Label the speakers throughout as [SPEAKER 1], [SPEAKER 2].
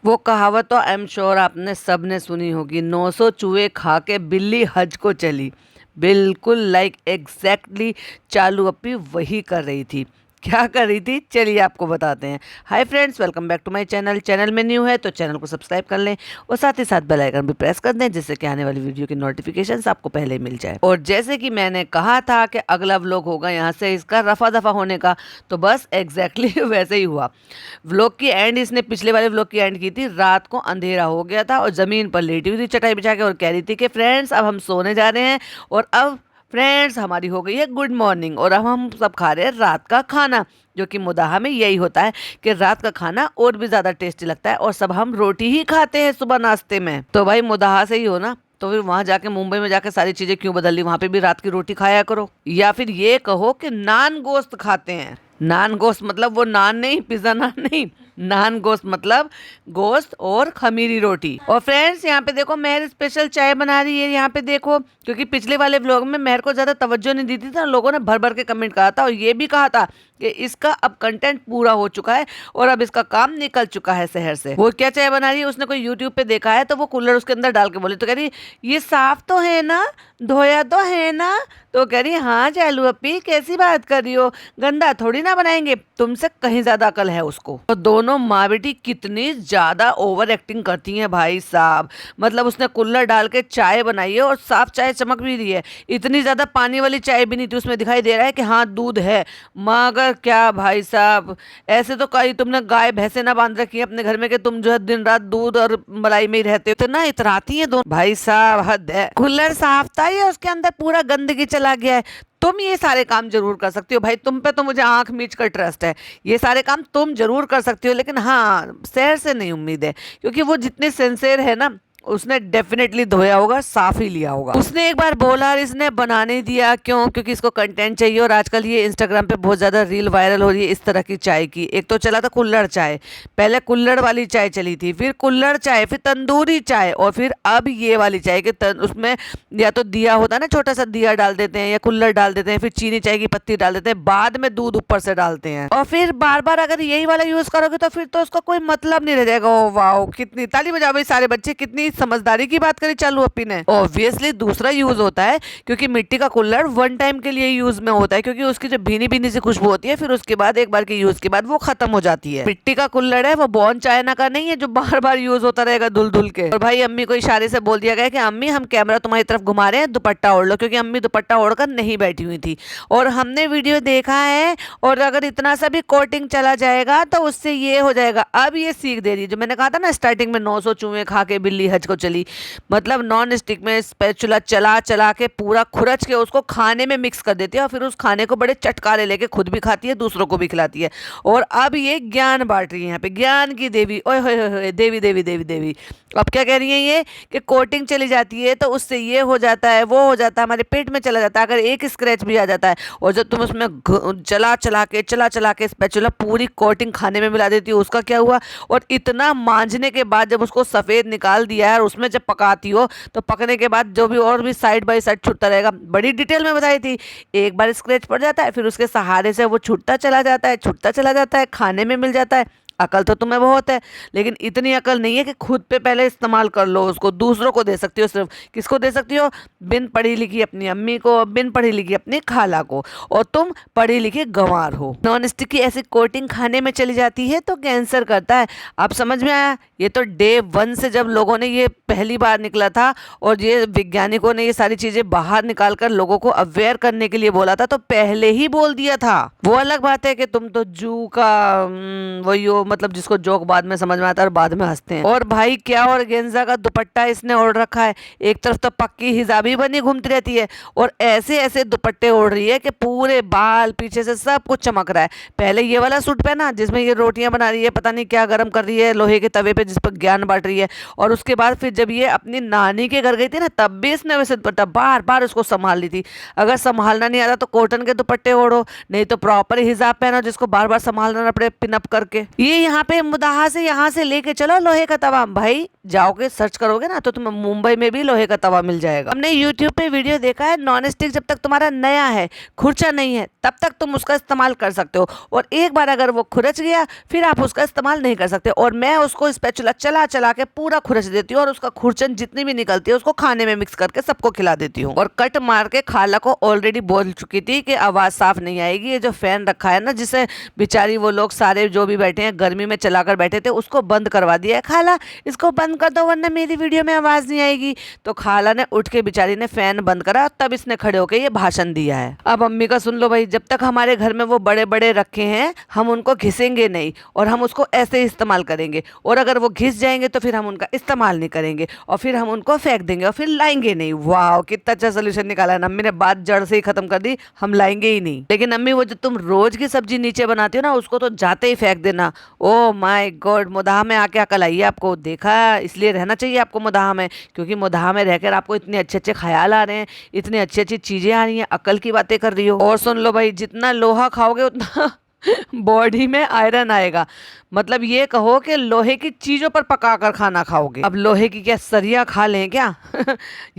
[SPEAKER 1] वो कहावत तो आई एम श्योर आपने सब ने सुनी होगी, 900 चूहे खा के बिल्ली हज को चली। बिल्कुल लाइक एग्जैक्टली चालू अप्पी वही कर रही थी। क्या कर रही थी चलिए आपको बताते हैं। Hi friends, welcome back to my channel. Channel में न्यू है तो चैनल को सब्सक्राइब कर लें और साथ ही साथ बेल आइकन भी प्रेस कर दें, जिससे कि आने वाली वीडियो की नोटिफिकेशंस आपको पहले मिल जाए। और जैसे कि मैंने कहा था कि अगला व्लॉग होगा यहाँ से इसका रफा दफा होने का, तो बस एग्जैक्टली वैसे ही हुआ। व्लॉग की एंड इसने पिछले वाले व्लॉग की एंड की थी, रात को अंधेरा हो गया था और ज़मीन पर लेटी हुई थी चटाई बिछा के और कह रही थी कि फ्रेंड्स अब हम सोने जा रहे हैं और अब फ्रेंड्स हमारी हो गई है गुड मॉर्निंग और अब हम सब खा रहे हैं रात का खाना, जो कि मुदाहा में यही होता है कि रात का खाना और भी ज़्यादा टेस्टी लगता है और सब हम रोटी ही खाते हैं सुबह नाश्ते में। तो भाई मुदाहा से ही हो ना, तो फिर वहां जाके मुंबई में जाके सारी चीजें क्यों बदल ली, वहां पे भी रात की रोटी खाया करो। या फिर ये कहो कि नान गोश्त खाते हैं। नान गोश्त मतलब वो नान नहीं, पिज्जा नान नहीं, नान गोश्त मतलब गोश्त और खमीरी रोटी। और फ्रेंड्स यहाँ पे देखो मेहर स्पेशल चाय बना रही है, यहाँ पे देखो, क्योंकि पिछले वाले व्लॉग में मेहर को ज्यादा तवज्जो नहीं दी थी ना, लोगों ने भर भर के कमेंट कहा था और ये भी कहा था कि इसका अब कंटेंट पूरा हो चुका है और अब इसका काम निकल चुका है शहर से। वो क्या चाय बना रही है, उसने कोई यूट्यूब पे देखा है तो वो कुल्हड़ उसके अंदर डाल के बोली, तो कह रही ये साफ तो है ना, धोया तो है ना, तो कह रही हाँ चालू अप्पी कैसी बात कर रही हो, गंदा थोड़ी ना बनाएंगे, तुमसे कहीं ज्यादा अकल है उसको। तो दोनों माँ बेटी कितनी ज्यादा ओवर एक्टिंग करती हैं भाई साहब। मतलब उसने कुल्हड़ डाल के चाय बनाई है और साफ चाय चमक भी रही है, इतनी ज्यादा पानी वाली चाय भी नहीं थी, उसमें दिखाई दे रहा है कि हाँ दूध है, मगर क्या भाई साहब, ऐसे तो कहीं तुमने गाय भैंसे ना बांध रखी है अपने घर में कि तुम जो है दिन रात दूध और मलाई में ही रहते हो, तो ना इतराती है दोनों। भाई साहब हद है। कुल्हड़ साफ था या उसके अंदर पूरा गंदगी चला गया है। तुम ये सारे काम जरूर कर सकती हो भाई, तुम पे तो मुझे आंख मीच कर ट्रस्ट है, ये सारे काम तुम जरूर कर सकती हो, लेकिन हाँ शहर से नहीं उम्मीद है, क्योंकि वो जितने सिंसियर है ना उसने डेफिनेटली धोया होगा, साफ ही लिया होगा। उसने एक बार बोला और इसने बनाने दिया, क्यों? क्योंकि इसको कंटेंट चाहिए और आजकल ये इंस्टाग्राम पे बहुत ज्यादा रील वायरल हो रही है इस तरह की चाय की। एक तो चला था कुल्हड़ चाय, पहले कुल्हड़ वाली चाय चली थी, फिर कुल्हड़ चाय, फिर तंदूरी चाय और फिर अब ये वाली चाय के उसमें या तो दिया होता है ना, छोटा सा दिया डाल देते हैं या कुल्हड़ डाल देते हैं, फिर चीनी चाय की पत्ती डाल देते हैं, बाद में दूध ऊपर से डालते हैं और फिर बार बार अगर यही वाला यूज करोगे तो फिर तो उसका कोई मतलब नहीं रह जाएगा। ओ वाओ, कितनी ताली बजाओ भाई सारे बच्चे, कितनी समझदारी की बात करी चालू अप्पी ने। ऑब्वियसली दूसरा यूज होता है, क्योंकि मिट्टी का कुल्हड़ वन टाइम के लिए यूज में होता है, क्योंकि उसकी जो भीनी भीनी सी खुशबू होती है फिर उसके बाद एक बार के यूज के बाद वो खत्म हो जाती है। मिट्टी का कुल्हड़ है वो बॉन चाइना का नहीं है जो बार बार यूज होता रहेगा धुल धुल के। और भाई अम्मी को इशारे से बोल दिया गया कि अम्मी हम कैमरा तुम्हारी तरफ घुमा रहे हैं, दुपट्टा ओढ़ लो, क्योंकि अम्मी दुपट्टा ओढ़कर नहीं बैठी हुई थी और हमने वीडियो देखा है। और अगर इतना सा भी कोटिंग चला जाएगा तो उससे ये हो जाएगा। अब ये सीख दे रही है, जो मैंने कहा था ना स्टार्टिंग में 900 चूहे खा के बिल्ली हज को चली, मतलब नॉन स्टिक में स्पैचुला चला चला के पूरा खुरच के उसको खाने में मिक्स कर देती है और फिर उस खाने को बड़े चटकारे लेके खुद भी खाती है, दूसरों को भी खिलाती है। और अब ये ज्ञान बांट रही है, यहाँ पे ज्ञान की देवी, ओए होए होए देवी देवी देवी देवी। अब क्या कह रही है ये कि कोटिंग चली जाती है तो उससे ये हो जाता है, वो हो जाता है, हमारे पेट में चला जाता है, अगर एक स्क्रैच भी आ जाता है। और जब तुम उसमें चला चला के स्पैचुला पूरी कोटिंग खाने में मिला देती हो, उसका क्या हुआ? और इतना मांझने के बाद जब उसको सफेद निकाल दिया है और उसमें जब पकाती हो तो पकने के बाद जो भी और भी साइड बाय साइड छूटता रहेगा, बड़ी डिटेल में बताई थी। एक बार स्क्रैच पड़ जाता है फिर उसके सहारे से वो छूटता चला जाता है, छूटता चला जाता है, खाने में मिल जाता है। अकल तो तुम्हें बहुत है, लेकिन इतनी अकल नहीं है कि खुद पे पहले इस्तेमाल कर लो उसको, दूसरों को दे सकती हो। सिर्फ किसको दे सकती हो? बिन पढ़ी लिखी अपनी अम्मी को, बिन पढ़ी लिखी अपनी खाला को, और तुम पढ़ी लिखी गंवार हो। नॉन स्टिक की ऐसी कोटिंग खाने में चली जाती है तो कैंसर करता है। अब समझ में आया? ये तो डे 1 से जब लोगों ने ये पहली बार निकला था और ये वैज्ञानिकों ने ये सारी चीजें बाहर निकाल कर लोगों को अवेयर करने के लिए बोला था, तो पहले ही बोल दिया था। वो अलग बात है कि तुम तो जू का वही हो, मतलब जिसको जोक बाद में समझ में आता है और बाद में हंसते हैं। और भाई क्या और गेंजा का दुपट्टा इसने ओढ़ रखा है, एक तरफ तो पक्की हिजाबी बनी घूमती रहती है और ऐसे ऐसे दुपट्टे ओढ़ रही है कि पूरे बाल पीछे से सब कुछ चमक रहा है। पहले ये वाला सूट पहना जिसमें ये रोटियां बना रही है, पता नहीं क्या गर्म कर रही है लोहे के तवे पे जिस पर ज्ञान बांट रही है, और उसके बाद फिर जब ये अपनी नानी के घर गई थी ना, तब भी इसने वैसे दुपट्टा बार बार उसको संभाल ली थी। अगर संभालना नहीं आता तो कॉटन के दुपट्टे ओढ़ो, नहीं तो प्रॉपर हिजाब पहनो जिसको बार बार संभालना पड़े पिनअप करके। ये यहाँ पे मुदाहा से यहाँ से लेके चलो लोहे का तवा। भाई जाओगे सर्च करोगे ना तो तुम्हें मुंबई में भी लोहे का तवा मिल जाएगा। हमने यूट्यूब पे वीडियो देखा है, नॉन स्टिक जब तक तुम्हारा नया है, खुरचा नहीं है, तब तक तुम उसका इस्तेमाल कर सकते हो, और एक बार अगर वो खुरच गया फिर आप उसका इस्तेमाल नहीं कर सकते। और मैं उसको स्पैचुला चला चला के पूरा खुरच देती हूँ, और उसका खुरचन जितनी भी निकलती है उसको खाने में मिक्स करके सबको खिला देती हूँ। और कट मार के खाला को ऑलरेडी बोल चुकी थी कि आवाज साफ नहीं आएगी, ये जो फैन रखा है ना जिसे बेचारी वो लोग सारे जो भी बैठे हैं गर्मी में चलाकर बैठे थे उसको बंद करवा दिया है। खाला इसको बंद कर दो वरना मेरी वीडियो में आवाज नहीं आएगी। तो खाला ने उठ के बेचारी ने फैन बंद करा, तब इसने खड़े होकर ये भाषण दिया है। अब अम्मी का सुन लो भाई, जब तक हमारे घर में वो बड़े बड़े रखे हैं हम उनको घिसेंगे नहीं, और हम उसको ऐसे ही इस्तेमाल करेंगे, और अगर वो घिस जाएंगे तो फिर हम उनका इस्तेमाल नहीं करेंगे, और फिर हम उनको फेंक देंगे, और फिर लाएंगे नहीं। वाह कितना अच्छा सोल्यूशन निकाला है। अम्मी ने बात जड़ से ही खत्म कर दी, हम लाएंगे ही नहीं। लेकिन अम्मी वो जो तुम रोज की सब्जी नीचे बनाती हो ना उसको तो जाते ही फेंक देना। ओ माय गॉड, मुदाह में आके अकल आई है आपको। देखा, इसलिए रहना चाहिए आपको मुदाह में, क्योंकि मुदाह में रहकर आपको इतने अच्छे अच्छे ख्याल आ रहे हैं, इतनी अच्छी अच्छी चीजें आ रही हैं, अकल की बातें कर रही हो। और सुन लो भाई, जितना लोहा खाओगे उतना बॉडी में आयरन आएगा। मतलब ये कहो कि लोहे की चीजों पर पकाकर खाना खाओगे। अब लोहे की क्या सरिया खा लें क्या?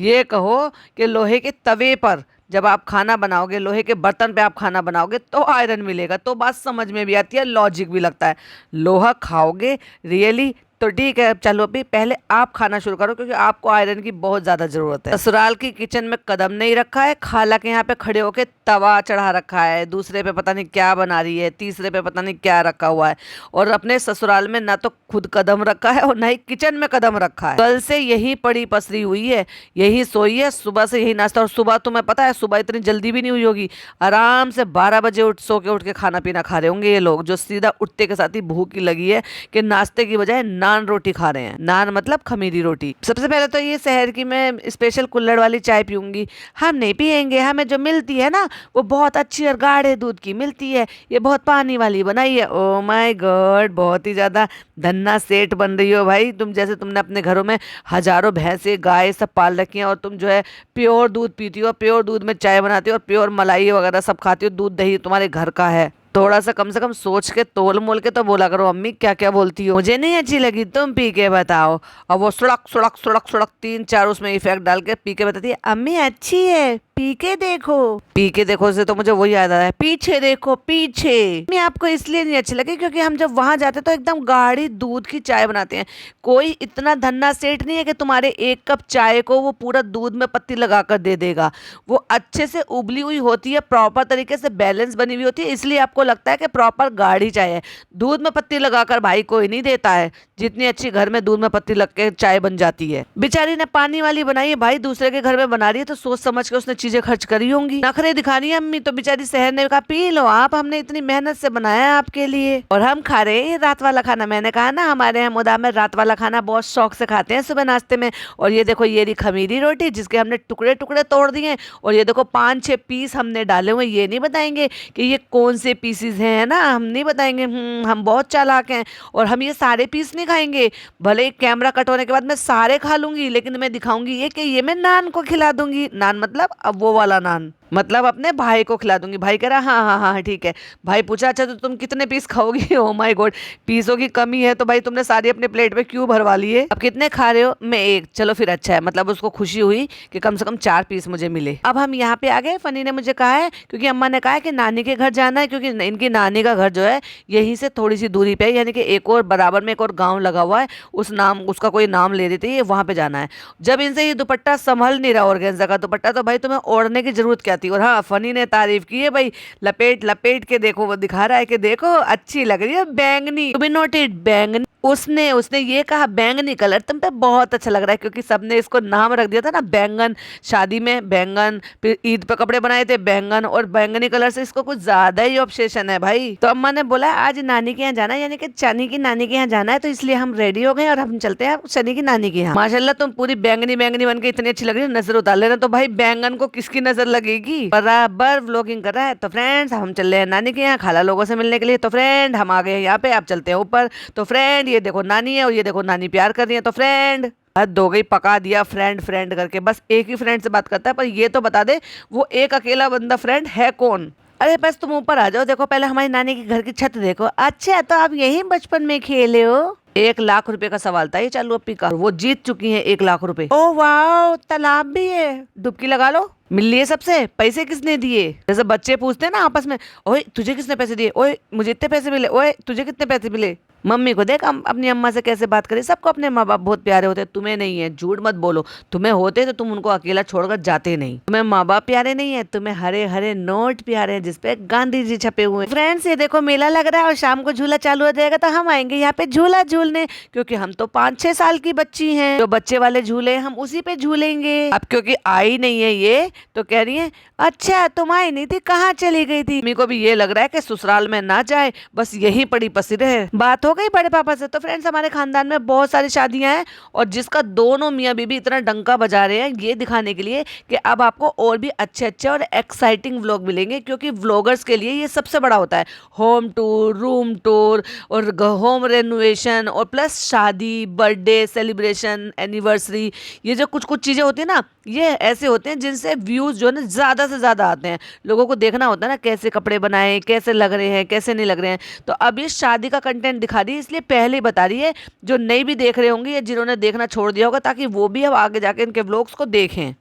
[SPEAKER 1] ये कहो कि लोहे के तवे पर जब आप खाना बनाओगे, लोहे के बर्तन पे आप खाना बनाओगे तो आयरन मिलेगा। तो बात समझ में भी आती है, लॉजिक भी लगता है। लोहा खाओगे रियली तो ठीक है, चलो अभी पहले आप खाना शुरू करो, क्योंकि आपको आयरन की बहुत ज्यादा जरूरत है। ससुराल की किचन में कदम नहीं रखा है, खाला के यहाँ पे खड़े होके तवा चढ़ा रखा है, दूसरे पे पता नहीं क्या बना रही है, तीसरे पे पता नहीं क्या रखा हुआ है, और अपने ससुराल में ना तो खुद कदम रखा है और ना ही किचन में कदम रखा है। कल से यही पड़ी पसरी हुई है, यही सोई है, सुबह से यही नाश्ता। और सुबह तुम्हें पता है सुबह इतनी जल्दी भी नहीं हुई होगी, आराम से 12 बजे सो के उठ के खाना पीना खा रहे होंगे ये लोग, जो सीधा उठते के साथ ही भूख ही लगी है कि नाश्ते की बजाय नान रोटी खा रहे हैं। नान मतलब खमीरी रोटी। सबसे पहले तो ये शहर की मैं स्पेशल कुल्हड़ वाली चाय पीऊंगी। हम नहीं पियेंगे, हमें जो मिलती है ना वो बहुत अच्छी और गाढ़े दूध की मिलती है, ये बहुत पानी वाली बनाई है। ओ माय गॉड, बहुत ही ज्यादा धन्ना सेठ बन रही हो भाई तुम। जैसे तुमने अपने घरों में हजारों भैंसे गाय सब पाल रखी हैं, और तुम जो है प्योर दूध पीती हो, प्योर दूध में चाय बनाती हो, और प्योर मलाई वगैरह सब खाती हो, दूध दही तुम्हारे घर का है। थोड़ा सा कम से कम सोच के तोल मोल के तो बोला करो अम्मी क्या क्या बोलती हो। मुझे नहीं अच्छी लगी, तुम पी के बताओ। और वो सुड़क सुड़क सुड़क सुड़क 3-4 उसमें इफेक्ट डाल के पी के बताती है अम्मी अच्छी है, पी के देखो। पी के देखो से तो मुझे वही याद आ रहा है, पीछे देखो पीछे। मैं आपको इसलिए नहीं अच्छी लगी क्योंकि हम जब वहां जाते तो एकदम गाढ़ी दूध की चाय बनाते हैं। कोई इतना धन्ना सेठ नहीं है कि तुम्हारे 1 कप चाय को वो पूरा दूध में पत्ती लगा कर दे देगा। वो अच्छे से उबली हुई होती है, प्रॉपर तरीके से बैलेंस बनी हुई होती है, इसलिए आपको लगता है कि प्रॉपर गाढ़ी चाय है। दूध में पत्ती लगाकर भाई कोई नहीं देता है, जितनी अच्छी घर में दूध में पत्ती लग के चाय बन जाती है। बेचारी ने पानी वाली बनाई है भाई, दूसरे के घर में बना रही है तो सोच समझ के उसने चीजें खर्च करी होंगी। नखरे दिखा रही है अम्मी, तो बेचारी शहर ने कहा पी लो आप, हमने इतनी मेहनत से बनाया है आपके लिए और हम खा रहे हैं रात वाला खाना। मैंने कहा ना हमारे यहाँ मुदा में रात वाला खाना बहुत शौक से खाते हैं सुबह नाश्ते में। और ये देखो ये रही खमीरी रोटी जिसके हमने टुकड़े टुकड़े तोड़ दिए, और ये देखो 5-6 पीस हमने डाले हुए। ये नहीं बताएंगे कि ये कौन से पीसीज हैं, है ना, हम नहीं बताएंगे। हम बहुत चालाक हैं और हम ये सारे पीस नहीं खाएंगे। भले ही कैमरा कट होने के बाद मैं सारे खा लूंगी, लेकिन मैं दिखाऊंगी ये कि ये मैं नान को खिला दूंगी। नान मतलब अब वो वाला नान, मतलब अपने भाई को खिला दूंगी। भाई कह रहा हाँ हाँ हाँ ठीक है। भाई पूछा अच्छा तो तुम कितने पीस खाओगी? ओ माय गॉड, पीसों की कमी है तो भाई तुमने सारी अपने प्लेट पे क्यों भरवा लिए? अब कितने खा रहे हो? मैं 1। चलो फिर अच्छा है, मतलब उसको खुशी हुई कि कम से कम 4 पीस मुझे मिले। अब हम यहाँ पे आ गए। फनी ने मुझे कहा है, क्योंकि अम्मा ने कहा है कि नानी के घर जाना है, क्योंकि इनकी नानी का घर जो है यहीं से थोड़ी सी दूरी पे है, यानी कि एक और बराबर में एक और गाँव लगा हुआ है, उसका कोई नाम ले रही थी, वहां पे जाना है। जब इनसे ये दुपट्टा संभल नहीं रहा ऑर्गेन्जा का दुपट्टा, तो भाई तुम्हें ओढ़ने की जरूरत क्या थी। और हाँ, फनी ने तारीफ की है भाई, लपेट लपेट के देखो, वो दिखा रहा है कि देखो अच्छी लग रही है, बैंगनी। टू बी नोटेड बैंगनी। उसने ये कहा बैंगनी कलर तुम पे बहुत अच्छा लग रहा है, क्योंकि सबने इसको नाम रख दिया था ना बैंगन। शादी में बैंगन, फिर ईद पे कपड़े बनाए थे बैंगन, और बैंगनी कलर से इसको कुछ ज्यादा ही ऑब्सेशन है भाई। तो अम्मा ने बोला आज नानी के यहाँ जाना है, यानी कि चनी की नानी के यहाँ जाना है, तो इसलिए हम रेडी हो गए और हम चलते हैं चनी की नानी के यहाँ। माशाल्लाह तुम पूरी बैंगनी बैंगनी बन के इतनी अच्छी लग रही है, नजर उतार लेना। तो भाई बैंगन को किसकी नजर लगेगी? बराबर व्लॉगिंग कर रहा है। तो फ्रेंड्स हम चल रहे हैं नानी के यहाँ खाला लोगों से मिलने के लिए। तो फ्रेंड हम आ गए यहाँ पे, आप चलते हैं ऊपर। तो फ्रेंड ये देखो नानी है और ये देखो नानी प्यार कर रही है। तो फ्रेंड हद हो गई, पका दिया फ्रेंड फ्रेंड करके। बस एक ही फ्रेंड से बात करता है, पर ये तो बता दे वो एक अकेला बंदा फ्रेंड है कौन? अरे बस तुम ऊपर आ जाओ, देखो पहले हमारी नानी के घर की छत देखो। अच्छा तो आप यही बचपन में खेले हो? 1 लाख रुपए का सवाल था ये चालू अप्पी का, वो जीत चुकी हैं 1 लाख रुपए। ओ वाह, तालाब भी है, डुबकी लगा लो। मिल लिए सबसे? पैसे किसने दिए? जैसे बच्चे पूछते हैं ना आपस में, ओए तुझे किसने पैसे दिए, ओए मुझे इतने पैसे मिले, ओए तुझे कितने पैसे मिले। मम्मी को देख अपनी अम्मा से कैसे बात करे। सबको अपने माँ बाप बहुत प्यारे होते हैं, तुम्हें नहीं है, झूठ मत बोलो। तुम्हें होते तो तुम उनको अकेला छोड़कर जाते नहीं। तुम्हें माँ बाप प्यारे नहीं है, तुम्हें हरे हरे नोट प्यारे हैं जिसपे गांधी जी छपे हुए हैं। फ्रेंड्स ये देखो मेला लग रहा है और शाम को झूला चालू हो जाएगा तो हम आएंगे यहाँ पे झूला झूलने, क्योंकि हम तो 5-6 साल की बच्ची हैं। जो बच्चे वाले झूले हम उसी पे झूलेंगे। अब क्योंकि आई नहीं है ये तो कह रही है अच्छा तुम आई नहीं थी, कहाँ चली गई थी। मम्मी को भी ये लग रहा है कि ससुराल में ना जाए, बस यही पड़ी पसी रहे। बात हो गई बड़े पापा से। तो फ्रेंड्स हमारे खानदान में बहुत सारी शादियां हैं और जिसका दोनों मियाँ बीबी इतना डंका बजा रहे हैं ये दिखाने के लिए कि अब आपको और भी अच्छे अच्छे और एक्साइटिंग व्लॉग मिलेंगे, क्योंकि व्लॉगर्स के लिए ये सबसे बड़ा होता है। होम टूर, रूम टूर और होम रेनोवेशन और प्लस शादी, बर्थडे सेलिब्रेशन, एनिवर्सरी, ये जो कुछ कुछ चीज़ें होती है ना, ये ऐसे होते हैं जिनसे व्यूज़ जो है ना ज़्यादा से ज़्यादा आते हैं। लोगों को देखना होता है ना कैसे कपड़े बनाए, कैसे लग रहे हैं, कैसे नहीं लग रहे हैं। तो अब ये शादी का कंटेंट दिखा रही है, इसलिए पहले ही बता रही है जो नहीं भी देख रहे होंगे या जिन्होंने देखना छोड़ दिया होगा, ताकि वो भी अब आगे जाके इनके व्लॉग्स को देखें।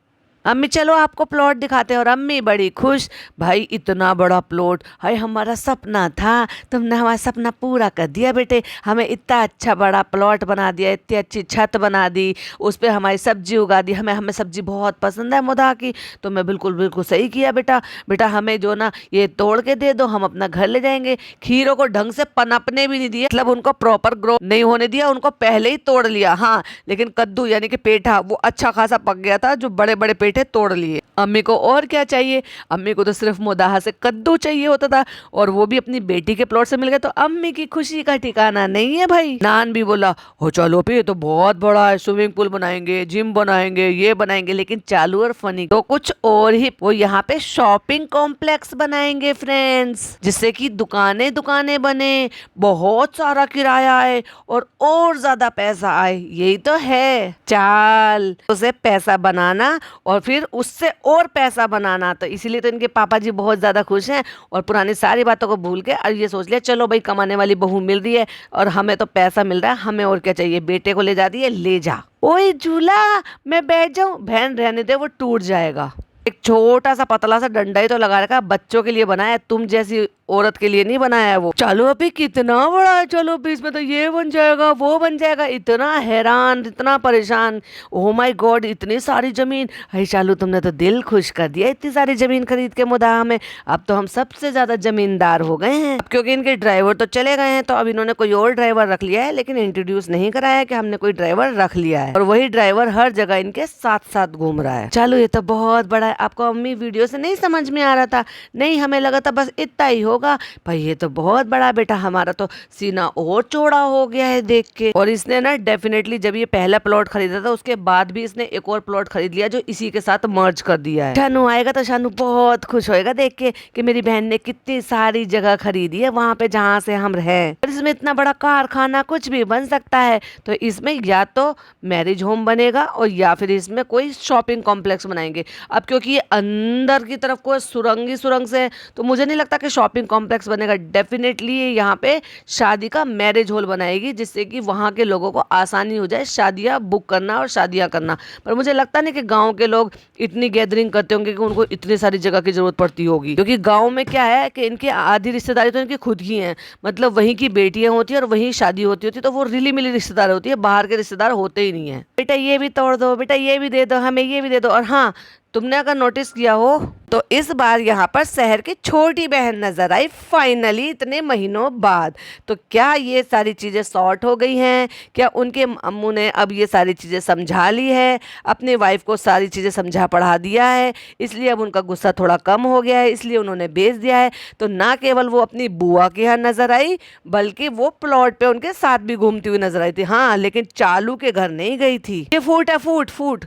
[SPEAKER 1] अम्मी चलो आपको प्लॉट दिखाते हैं। और अम्मी बड़ी खुश, भाई इतना बड़ा प्लॉट, हाय हमारा सपना था, तुमने हमारा सपना पूरा कर दिया बेटे। हमें इतना अच्छा बड़ा प्लॉट बना दिया, इतनी अच्छी छत बना दी, उस पर हमारी सब्जी उगा दी। हमें हमें सब्जी बहुत पसंद है मुदा की। तो मैं बिल्कुल बिल्कुल सही किया बेटा। बेटा हमें जो ना ये तोड़ के दे दो, हम अपना घर ले जाएंगे। खीरों को ढंग से पनपने भी नहीं दिए, मतलब उनको प्रॉपर ग्रो नहीं होने दिया, उनको पहले ही तोड़ लिया। हाँ लेकिन कद्दू यानी कि पेठा वो अच्छा खासा पक गया था, जो बड़े बड़े पेठे तोड़ लिए। अम्मी को और क्या चाहिए, अम्मी को तो सिर्फ मुदाहा से कद्दू चाहिए होता था, और वो भी अपनी बेटी के प्लॉट से मिल गया। तो अम्मी की खुशी का ठिकाना नहीं है भाई। नान भी बोला हो चलो पे, तो बहुत बड़ा है, स्विमिंग पूल बनाएंगे, जिम बनाएंगे, ये बनाएंगे। लेकिन चालू और फनी तो कुछ और ही, वो यहाँ पे शॉपिंग कॉम्प्लेक्स बनाएंगे फ्रेंड्स, जिससे कि दुकानें दुकानें बने, बहुत सारा किराया आए और ज्यादा पैसा आए। यही तो है चाल, उसे पैसा बनाना और फिर उससे और पैसा बनाना। तो इसीलिए तो इनके पापा जी बहुत ज़्यादा खुश हैं और पुरानी सारी बातों को भूल के और ये सोच लिया चलो भाई कमाने वाली बहू मिल रही है और हमें तो पैसा मिल रहा है, हमें और क्या चाहिए। बेटे को ले जाती है, ले जा ओए झूला, मैं बैठ जाऊं। बहन रहने दे, वो टूट जाएगा। एक छोटा सा पतला सा डंडा ही तो लगा रखा, बच्चों के लिए बनाया है, तुम जैसी औरत के लिए नहीं बनाया है वो। चलो अभी कितना बड़ा है, चलो अभी इसमें तो ये बन जाएगा वो बन जाएगा। इतना हैरान, इतना परेशान, ओह माय गॉड इतनी सारी जमीन। अरे चालू तुमने तो दिल खुश कर दिया इतनी सारी जमीन खरीद के मुदाहा में। अब तो हम सबसे ज्यादा जमींदार हो गए हैं। अब क्योंकि इनके ड्राइवर तो चले गए हैं तो अब इन्होंने कोई और ड्राइवर रख लिया है, लेकिन इंट्रोड्यूस नहीं कराया कि हमने कोई ड्राइवर रख लिया है, और वही ड्राइवर हर जगह इनके साथ साथ घूम रहा है। चलो ये तो बहुत बड़ा है। आपको अम्मी वीडियो से नहीं समझ में आ रहा था? नहीं, हमें लगा था बस इतना ही होगा। भाई ये तो बहुत बड़ा बेटा, हमारा तो सीना और चौड़ा हो गया है देख के। और इसने ना डेफिनेटली जब ये पहला प्लॉट खरीदा था उसके बाद भी इसने एक और प्लॉट खरीद लिया जो इसी के साथ मर्ज कर दिया है। शानू आएगा तो शानू बहुत खुश होएगा देख के कि मेरी बहन ने कितनी सारी जगह खरीदी है वहां पे जहाँ से हम रहे। और इसमें इतना बड़ा कारखाना कुछ भी बन सकता है। तो इसमें या तो मैरिज होम बनेगा और या फिर इसमें कोई शॉपिंग कॉम्प्लेक्स बनाएंगे। अब क्योंकि ये अंदर की तरफ कोई सुरंग से, तो मुझे नहीं लगता कि शॉपिंग कॉम्प्लेक्स बनेगा। डेफिनेटली यहाँ पे शादी का मैरिज हॉल बनाएगी, जिससे कि वहाँ के लोगों को आसानी हो जाए शादियाँ बुक करना और शादियाँ करना। पर मुझे लगता नहीं कि गांव के लोग इतनी गैदरिंग करते होंगे कि उनको इतनी सारी जगह की जरूरत पड़ती होगी, क्योंकि गांव में क्या है कि इनकी आधी रिश्तेदारी तो इनकी खुद की है, मतलब वहीं की बेटियां होती है और वहीं शादी होती है, तो वो रिली मिली रिश्तेदार होती है, बाहर के रिश्तेदार होते ही नहीं है। बेटा ये भी तोड़ दो, बेटा ये भी दे दो, हमें ये भी दे दो। और हाँ, तुमने अगर नोटिस किया हो तो इस बार यहाँ पर शहर की छोटी बहन नजर आई फाइनली इतने महीनों बाद। तो क्या ये सारी चीज़ें सॉर्ट हो गई हैं? क्या उनके अम्मू ने अब ये सारी चीज़ें समझा ली है, अपने वाइफ को सारी चीज़ें समझा पढ़ा दिया है, इसलिए अब उनका गुस्सा थोड़ा कम हो गया है, इसलिए उन्होंने भेज दिया है? तो ना केवल वो अपनी बुआ के यहाँ नजर आई, बल्कि वो प्लॉट पे उनके साथ भी घूमती हुई नजर आई थी। हाँ, लेकिन चालू के घर नहीं गई थी। ये फूट है, फूट फूट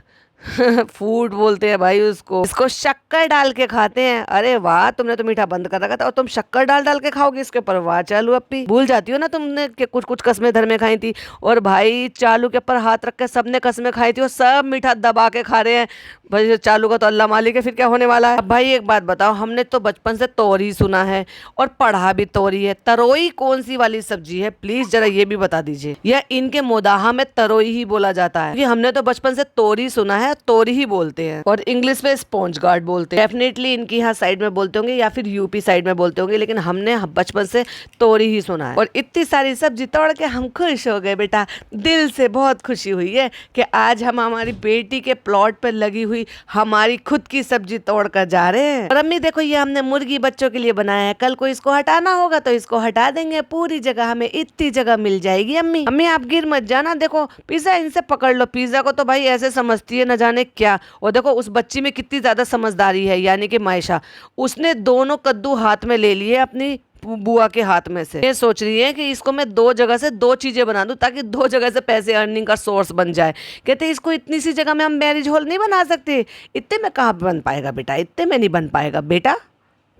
[SPEAKER 1] फूड बोलते हैं भाई उसको। इसको शक्कर डाल के खाते हैं। अरे वाह, तुमने तो मीठा बंद कर रखा था और तुम शक्कर डाल डाल के खाओगे इसके ऊपर? वाह चालू, अपनी भूल जाती हो ना तुमने कि कुछ कुछ कस्में धर में खाई थी। और भाई चालू के ऊपर हाथ रख के सबने कस्में खाई थी और सब मीठा दबा के खा रहे हैं। भाई चालू का तो अल्लाह मालिक है, फिर क्या होने वाला है। अब भाई एक बात बताओ, हमने तो बचपन से तोरी सुना है और पढ़ा भी तोरी है। तरोई कौन सी वाली सब्जी है, प्लीज जरा ये भी बता दीजिए। या इनके मोदाहा में तरोई ही बोला जाता है? क्योंकि हमने तो बचपन से तोरी सुना है, है तोरी ही बोलते हैं, और इंग्लिश में स्पॉन्ज गार्ड बोलते हैं। डेफिनेटली इनकी यहाँ साइड में बोलते होंगे या फिर यूपी साइड में बोलते होंगे, लेकिन हमने बचपन से तोरी ही सुना है। और इतनी सारी सब्जी तोड़ के हम खुश हो गए बेटा, दिल से बहुत खुशी हुई है कि आज हम हमारी बेटी के प्लॉट पर लगी हुई हमारी खुद की सब्जी तोड़ कर जा रहे हैं। और अम्मी देखो ये हमने मुर्गी बच्चों के लिए बनाया है, कल को इसको हटाना होगा तो इसको हटा देंगे, पूरी जगह हमें इतनी जगह मिल जाएगी। अम्मी अम्मी आप गिर मत जाना, देखो पिज्जा इनसे पकड़ लो। पिज्जा को तो भाई ऐसे समझती है न जाने क्या। और देखो उस बच्ची में कितनी ज्यादा समझदारी है, यानी कि मायशा, उसने दोनों कद्दू हाथ में ले लिए अपनी बुआ के हाथ में से। ये सोच रही है कि इसको मैं दो जगह से दो चीजें बना दूं ताकि दो जगह से पैसे अर्निंग का सोर्स बन जाए। कहते इसको इतनी सी जगह में हम मैरिज हॉल नहीं बना सकते। इतने में कहाँ बन पाएगा बेटा, इतने में नहीं बन पाएगा बेटा।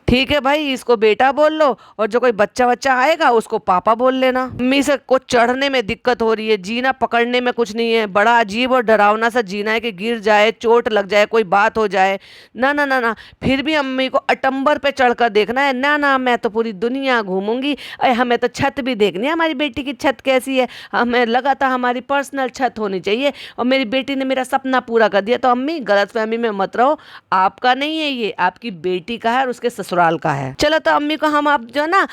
[SPEAKER 1] ठीक है भाई, इसको बेटा बोल लो, और जो कोई बच्चा बच्चा आएगा उसको पापा बोल लेना। मम्मी से को चढ़ने में दिक्कत हो रही है, जीना पकड़ने में कुछ नहीं है। बड़ा अजीब और डरावना सा जीना है कि गिर जाए, चोट लग जाए, कोई बात हो जाए। ना ना ना ना, फिर भी अम्मी को अटंबर पे चढ़कर देखना है। ना ना, मैं तो पूरी दुनिया घूमूंगी। अरे हमें तो छत भी देखनी है, हमारी बेटी की छत कैसी है। हमें लगा था हमारी पर्सनल छत होनी चाहिए, और मेरी बेटी ने मेरा सपना पूरा कर दिया। तो अम्मी गलतफहमी में मत रहो, आपका नहीं है ये, आपकी बेटी का है और उसके ससुराल का है। चलो तो अम्मी को हम अब जो ना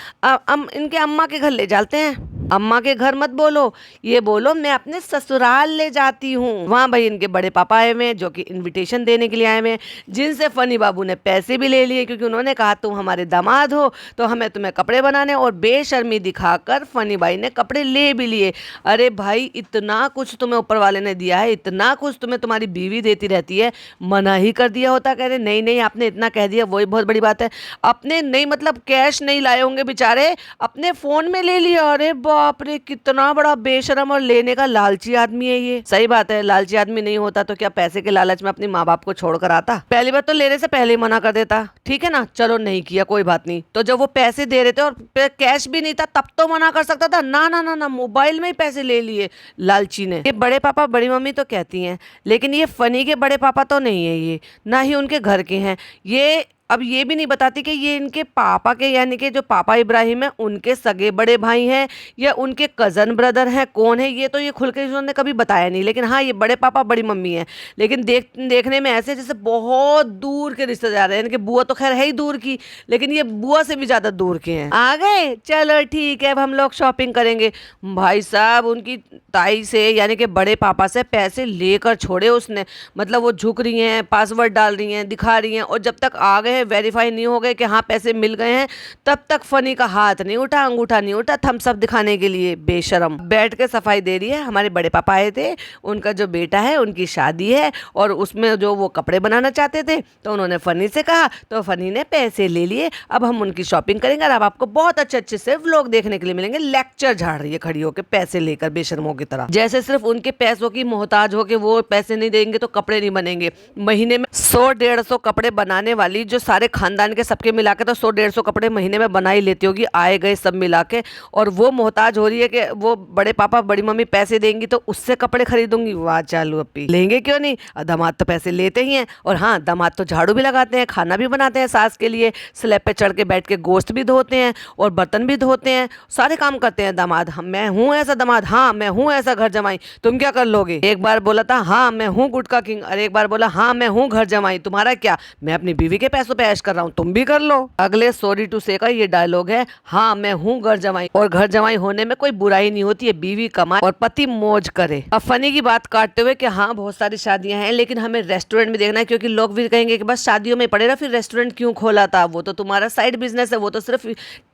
[SPEAKER 1] इनके अम्मा के घर ले जाते हैं। अम्मा के घर मत बोलो, ये बोलो मैं अपने ससुराल ले जाती हूँ। वहाँ भाई इनके बड़े पापा आए हुए हैं जो कि इनविटेशन देने के लिए आए हुए हैं, जिनसे फनी बाबू ने पैसे भी ले लिए, क्योंकि उन्होंने कहा तुम हमारे दामाद हो तो हमें तुम्हें कपड़े बनाने। और बेशर्मी दिखाकर फनी भाई ने कपड़े ले भी लिए। अरे भाई इतना कुछ तुम्हें ऊपर वाले ने दिया है, इतना कुछ तुम्हें तुम्हारी बीवी देती रहती है, मना ही कर दिया होता। कह रहे नहीं नहीं आपने इतना कह दिया वही बहुत बड़ी बात है। अपने नहीं मतलब कैश नहीं लाए होंगे बेचारे, अपने फोन में ले लिया। अरे बाप रे, कितना बड़ा बेशरम और लेने का लालची आदमी है ये। सही बात है, लालची आदमी नहीं होता तो क्या पैसे के लालच में अपने माँ बाप को छोड़कर आता? पहली बात तो लेने से पहले ही मना कर देता, ठीक है ना। चलो नहीं किया कोई बात नहीं, तो जब वो पैसे दे रहे थे और कैश भी नहीं था तब तो मना कर सकता था। ना ना ना ना, मोबाइल में ही पैसे ले लिए लालची ने। ये बड़े पापा बड़ी मम्मी तो कहती हैं, लेकिन ये फनी के बड़े पापा तो नहीं है, ये ना ही उनके घर के हैं। ये अब ये भी नहीं बताती कि ये इनके पापा के यानी कि जो पापा इब्राहिम है उनके सगे बड़े भाई हैं या उनके कज़न ब्रदर हैं, कौन है ये तो ये खुल के उन्होंने कभी बताया नहीं। लेकिन हाँ, ये बड़े पापा बड़ी मम्मी हैं, लेकिन देखने में ऐसे जैसे बहुत दूर के रिश्तेदार हैं। इनके बुआ तो खैर है ही दूर की, लेकिन ये बुआ से भी ज़्यादा दूर के हैं। आ गए, चलो ठीक है, अब हम लोग शॉपिंग करेंगे। भाई साहब उनकी ताई से यानी कि बड़े पापा से पैसे लेकर छोड़े उसने। मतलब वो झुक रही हैं, पासवर्ड डाल रही हैं, दिखा रही हैं, और जब तक आ गए वेरीफाई नहीं हो गए कि हाँ पैसे मिल गए हैं, तब तक फनी का हाथ नहीं उठा, अंगूठा नहीं उठा थम्स अप दिखाने के लिए। बेशरम बैठ के सफाई दे रही है। हमारे बड़े पापा आए थे, उनका जो बेटा है उनकी शादी है, और उसमें जो वो कपड़े बनाना चाहते थे तो उन्होंने फनी से कहा, तो फनी ने पैसे ले लिए। अब हम उनकी शॉपिंग करेंगे और अब आपको बहुत अच्छे अच्छे से व्लॉग देखने के लिए मिलेंगे। लेक्चर झाड़ रही है खड़ी होकर पैसे लेकर बेशर्मों की तरह, जैसे सिर्फ उनके पैसों की मोहताज हो के वो पैसे नहीं देंगे तो कपड़े नहीं बनेंगे। महीने में 100-150 कपड़े बनाने वाली जो सारे खानदान के सबके मिला के तो 100-150 कपड़े महीने में बना ही लेती होगी, आए गए सब मिला के, और वो मोहताज हो रही है कि वो बड़े पापा बड़ी मम्मी पैसे देंगी तो उससे कपड़े खरीदूंगी। वाह चालू अपी, लेंगे क्यों नहीं, दामाद तो पैसे लेते ही हैं। और हाँ, दामाद तो झाड़ू भी लगाते हैं, खाना भी बनाते हैं सास के लिए, स्लैब पे चढ़ के बैठ के गोश्त भी धोते हैं और बर्तन भी धोते हैं, सारे काम करते हैं दामाद। मैं हूँ ऐसा दामाद, हाँ मैं हूँ ऐसा घर जमाई, तुम क्या कर लोगे? एक बार बोला था हाँ मैं हूँ गुटका किंग, और एक बार बोला हाँ मैं हूँ घर जमाई, तुम्हारा क्या, मैं अपनी बीवी के पैसों पे ऐश कर रहा हूँ, तुम भी कर लो। अगले सॉरी टू से का ये डायलॉग है, हाँ मैं हूँ घर जमाई, और घर जमाई होने में कोई बुराई नहीं होती है, बीवी कमाए और पति मौज करे। अब फनी की बात काटते हुए कि हाँ बहुत सारी शादियां हैं, लेकिन हमें रेस्टोरेंट में देखना है, क्योंकि लोग भी कहेंगे कि बस शादियों में पड़े रहा, फिर रेस्टोरेंट क्यों खोला था, वो तो तुम्हारा साइड बिजनेस है, वो तो सिर्फ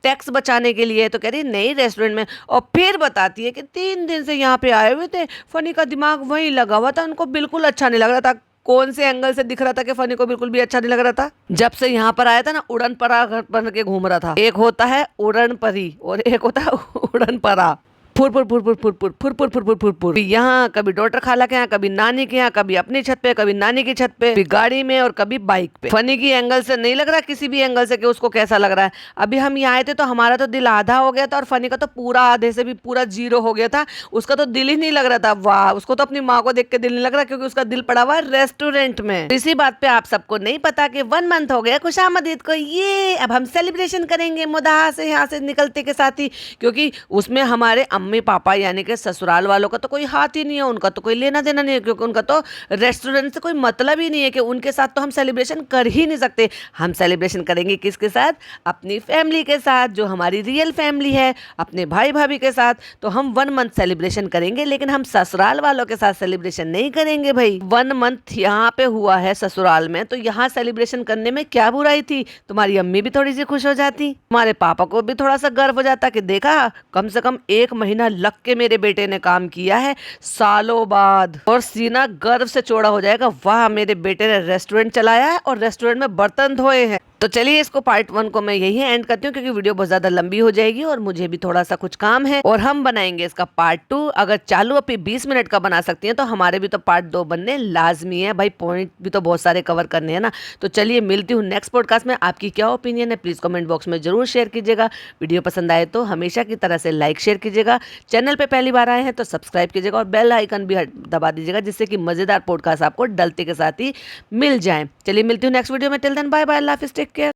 [SPEAKER 1] टैक्स बचाने के लिए है। तो कह रही नहीं रेस्टोरेंट में, और फिर बताती है कि 3 दिन से यहाँ पे आए हुए थे, फनी का दिमाग वहीं लगा हुआ था, उनको बिल्कुल अच्छा नहीं लग रहा था। कौन से एंगल से दिख रहा था कि फनी को बिल्कुल भी अच्छा नहीं लग रहा था? जब से यहाँ पर आया था ना, उड़न परा घर बन के घूम रहा था। एक होता है उड़न परी और एक होता है उड़न परा। फुर फुर फुर फुर फुर फुर फुर फुर फुर फुर फुर फुर, यहाँ कभी डॉक्टर खाला के यहाँ, कभी नानी के यहाँ, कभी अपनी छत पे, कभी नानी की छत पे, कभी गाड़ी में और कभी बाइक पे। फनी की एंगल से नहीं लग रहा किसी भी एंगल से कि उसको कैसा लग रहा है। अभी हम यहाँ आए थे तो हमारा तो दिल आधा हो गया था, और फनी का तो पूरा आधे से भी पूरा 0 हो गया था। उसका तो दिल ही नहीं लग रहा था। वाह, उसको तो अपनी माँ को देख के दिल नहीं लग रहा, क्योंकि उसका दिल पड़ा हुआ रेस्टोरेंट में। इसी बात पे आप सबको नहीं पता कि 1 मंथ हो गया खुशामदीद को, ये अब हम सेलिब्रेशन करेंगे मुदाहा से यहाँ से निकलते के साथ ही, क्योंकि उसमें हमारे मम्मी पापा यानी कि ससुराल वालों का तो कोई हाथ ही नहीं है, उनका तो कोई लेना देना नहीं है, क्योंकि उनका तो रेस्टोरेंट से कोई मतलब ही नहीं है कि उनके साथ तो हम सेलिब्रेशन कर ही नहीं सकते। हम सेलिब्रेशन करेंगे किसके साथ? अपनी फैमिली के साथ, जो हमारी रियल फैमिली है, अपने भाई भाभी के साथ। तो हम 1 मंथ सेलिब्रेशन करेंगे, लेकिन हम ससुराल वालों के साथ सेलिब्रेशन नहीं करेंगे भाई। 1 मंथ यहाँ पे हुआ है ससुराल में, तो यहाँ सेलिब्रेशन करने में क्या बुराई थी? तुम्हारी अम्मी भी थोड़ी सी खुश हो जाती, तुम्हारे पापा को भी थोड़ा सा गर्व हो जाता कि देखा, कम से कम 1 महीना लग के मेरे बेटे ने काम किया है सालों बाद, और सीना गर्व से चौड़ा हो जाएगा, वाह मेरे बेटे ने रेस्टोरेंट चलाया है और रेस्टोरेंट में बर्तन धोए हैं। तो चलिए इसको पार्ट 1 को मैं यही एंड करती हूँ, क्योंकि वीडियो बहुत ज्यादा लंबी हो जाएगी और मुझे भी थोड़ा सा कुछ काम है, और हम बनाएंगे इसका पार्ट 2। अगर चालू अपनी 20 मिनट का बना सकती हैं तो हमारे भी तो पार्ट 2 बनने लाजमी है भाई, पॉइंट भी तो बहुत सारे कवर करने हैं ना। तो चलिए मिलती हूँ नेक्स्ट पॉडकास्ट में। आपकी क्या ओपिनियन है प्लीज कमेंट बॉक्स में जरूर शेयर कीजिएगा। वीडियो पसंद आए तो हमेशा की तरह से लाइक शेयर कीजिएगा। चैनल पे पहली बार आए हैं तो सब्सक्राइब कीजिएगा और बेल आइकन भी दबा दीजिएगा, जिससे कि मजेदार पॉडकास्ट आपको डलते के साथ ही मिल जाए। चलिए मिलती हूँ नेक्स्ट वीडियो में। टिल देन बाय बाय, अल्लाह हाफिज़, टेक केयर।